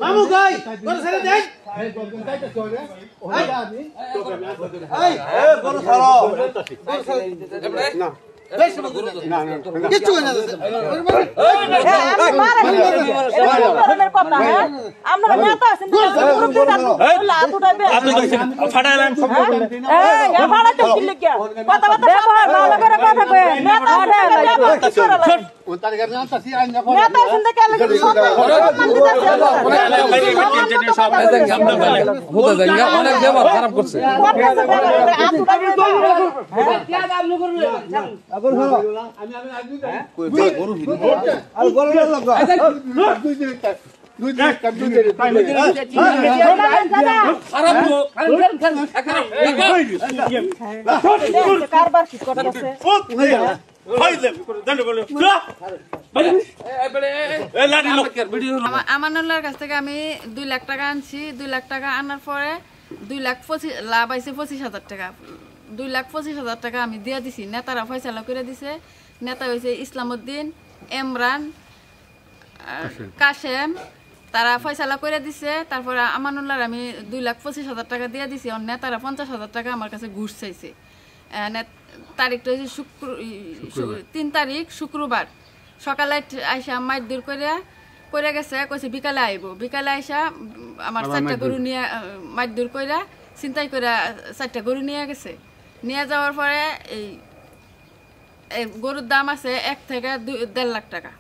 মামু গাই তোর ছেড়ে দেন গরু ছাড়ো না কিছু না আমরা নেতা আছেন ফাটাইলেন ফাটাইতে কি লিখিয়া কথা কথা ব্যবহার ভালো করে কথা কয় নেতা নেতা আছেন দেখে লাগে অনেক ব্যবহার খারাপ করছে কারবার কি করতেছে আমানুল্লাহর কাছ থেকে আমি 2 লাখ টাকা আনছি। 2 লাখ টাকা আনার পরে 2 লাখ 25 লাভ আইছে 25,000 টাকা। 2,25,000 টাকা আমি দিয়ে দিছি। নেতারা ফয়সালা করে দিছে। নেতা হয়েছে ইসলামউদ্দিন, ইমরান, কাশেম, তারা ফয়সালা করে দিছে। তারপরে আমানুল্লাহর আমি 2,25,000 টাকা দিয়ে দিছি। আর নেতারা 50,000 টাকা আমার কাছে ঘুষ চাইছে। তারিখটা হচ্ছে 3 তারিখ শুক্রবার সকালে আইসা মাইদুর করে গেছে, কইছে বিকালে আইব। বিকালে আইসা আমার 4টা গরু নিয়ে মাইদুর কইরা চিন্তাই করে 4টা গরু নিয়ে গেছে। নিয়ে যাওয়ার পরে এই গরুর দাম আছে 1 থেকে 1.5 লাখ টাকা।